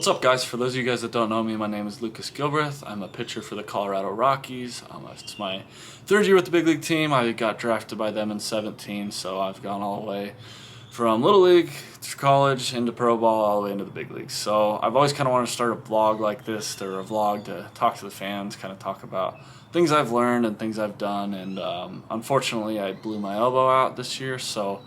What's up, guys? For those of you guys that don't know me, my name is Lucas Gilbreth. I'm a pitcher for the Colorado Rockies. It's my third year with the big league team. I got drafted by them in 17, so I've gone all the way from Little League through college into pro ball all the way into the big leagues. So I've always kind of wanted to start a vlog like this, or a vlog to talk to the fans, kind of talk about things I've learned and things I've done. And unfortunately, I blew my elbow out this year, so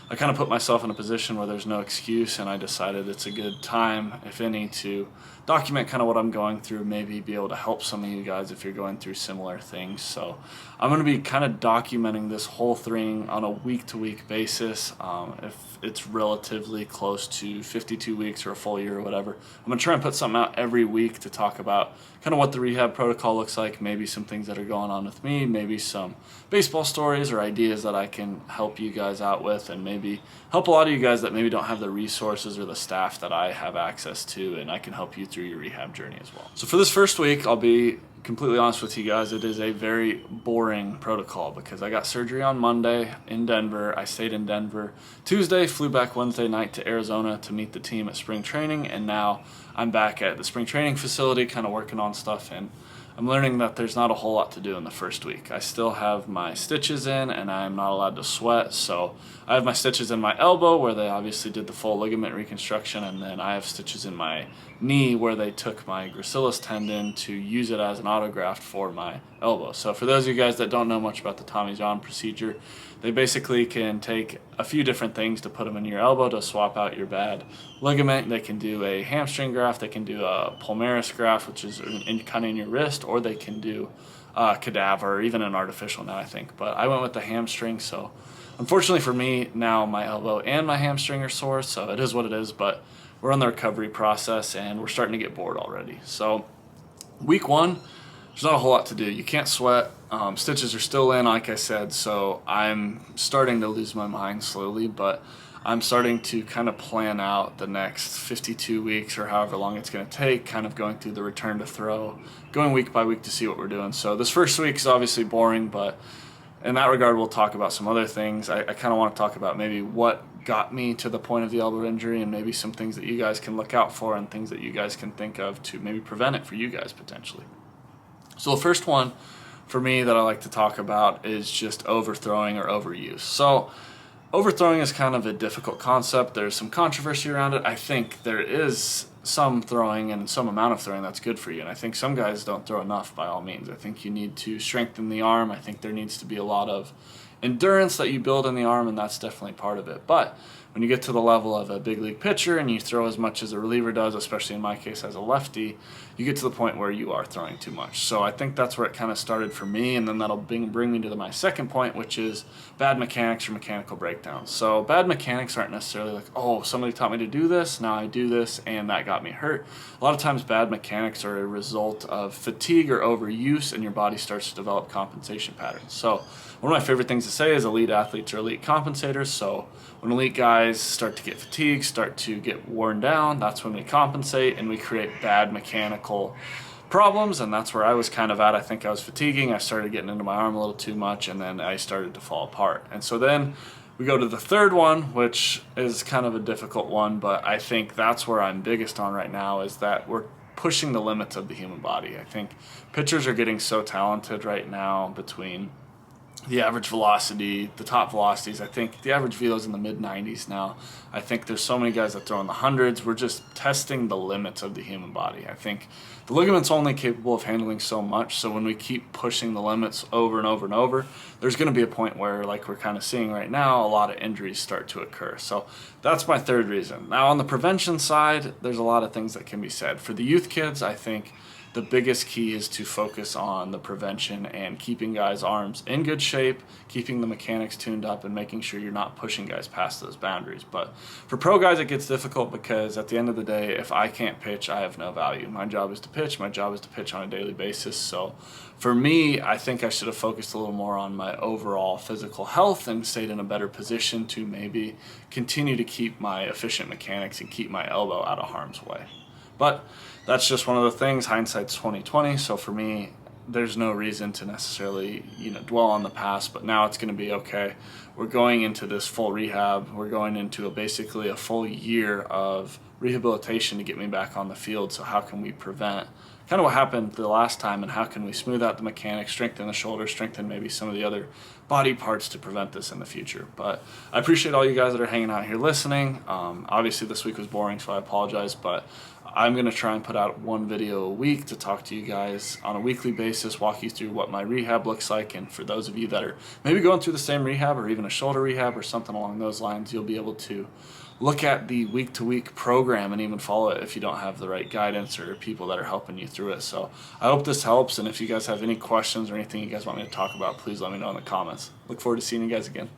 I kind of put myself in a position where there's no excuse, and I decided it's a good time, if any, to document kind of what I'm going through, maybe be able to help some of you guys if you're going through similar things. So I'm going to be kind of documenting this whole thing on a week-to-week basis. If it's relatively close to 52 weeks or a full year or whatever, I'm going to try and put something out every week to talk about kind of what the rehab protocol looks like, maybe some things that are going on with me, maybe some baseball stories or ideas that I can help you guys out with, and maybe help a lot of you guys that maybe don't have the resources or the staff that I have access to, and I can help you through your rehab journey as well. So for this first week, I'll be completely honest with you guys, it is a very boring protocol because I got surgery on Monday in Denver. I stayed in Denver Tuesday, flew back Wednesday night to Arizona to meet the team at spring training, and now I'm back at the spring training facility kind of working on stuff, and I'm learning that there's not a whole lot to do in the first week. I still have my stitches in, and I'm not allowed to sweat. So I have my stitches in my elbow where they obviously did the full ligament reconstruction, and then I have stitches in my knee where they took my gracilis tendon to use it as an autograft for my elbow. So for those of you guys that don't know much about the Tommy John procedure, they basically can take a few different things to put them in your elbow to swap out your bad ligament. They can do a hamstring graft, they can do a palmaris graft, which is kind of in your wrist, or they can do a cadaver, or even an artificial now, I think. But I went with the hamstring, so unfortunately for me, now my elbow and my hamstring are sore, so it is what it is, but we're in the recovery process, and we're starting to get bored already. So week one, there's not a whole lot to do. You can't sweat. Stitches are still in, like I said, so I'm starting to lose my mind slowly, but I'm starting to kind of plan out the next 52 weeks or however long it's going to take, kind of going through the return to throw, going week by week to see what we're doing. So this first week is obviously boring, but in that regard, we'll talk about some other things. I kind of want to talk about maybe what got me to the point of the elbow injury, and maybe some things that you guys can look out for and things that you guys can think of to maybe prevent it for you guys potentially. So the first one for me that I like to talk about is just overthrowing or overuse. So overthrowing is kind of a difficult concept. There's some controversy around it. I think there is some throwing and some amount of throwing that's good for you, and I think some guys don't throw enough by all means. I think you need to strengthen the arm. I think there needs to be a lot of endurance that you build in the arm, and that's definitely part of it. But when you get to the level of a big league pitcher and you throw as much as a reliever does, especially in my case as a lefty, you get to the point where you are throwing too much. So I think that's where it kind of started for me, and then that'll bring me to my second point, which is bad mechanics or mechanical breakdowns. So bad mechanics aren't necessarily like, oh, somebody taught me to do this, now I do this, and that got me hurt. A lot of times bad mechanics are a result of fatigue or overuse, and your body starts to develop compensation patterns. So one of my favorite things to say is elite athletes are elite compensators. So when elite guys start to get fatigued, start to get worn down, that's when we compensate and we create bad mechanical problems, and that's where I was kind of at. I think I was fatiguing, I started getting into my arm a little too much, and then I started to fall apart. And so then we go to the third one, which is kind of a difficult one, but I think that's where I'm biggest on right now, is that we're pushing the limits of the human body. I think pitchers are getting so talented right now between the average velocity, the top velocities. I think the average velo is in the mid-90s now. I think there's so many guys that throw in the hundreds. We're just testing the limits of the human body. I think the ligament's only capable of handling so much, so when we keep pushing the limits over and over and over, there's going to be a point where, like we're kind of seeing right now, a lot of injuries start to occur. So that's my third reason. Now on the prevention side, there's a lot of things that can be said. For the youth kids, I think the biggest key is to focus on the prevention and keeping guys' arms in good shape, keeping the mechanics tuned up, and making sure you're not pushing guys past those boundaries. But for pro guys, it gets difficult because at the end of the day, if I can't pitch, I have no value. My job is to pitch. My job is to pitch on a daily basis. So for me, I think I should have focused a little more on my overall physical health and stayed in a better position to maybe continue to keep my efficient mechanics and keep my elbow out of harm's way. But that's just one of the things. Hindsight's 20/20. So for me, there's no reason to necessarily, dwell on the past, but now it's going to be okay. We're going into this full rehab. We're going into basically a full year of rehabilitation to get me back on the field. So how can we prevent kind of what happened the last time, and how can we smooth out the mechanics, strengthen the shoulder, strengthen maybe some of the other body parts to prevent this in the future. But I appreciate all you guys that are hanging out here listening. Obviously this week was boring, so I apologize, but I'm going to try and put out one video a week to talk to you guys on a weekly basis, walk you through what my rehab looks like. And for those of you that are maybe going through the same rehab or even a shoulder rehab or something along those lines, you'll be able to look at the week-to-week program and even follow it if you don't have the right guidance or people that are helping you through it. So I hope this helps, and if you guys have any questions or anything you guys want me to talk about, please let me know in the comments. Look forward to seeing you guys again.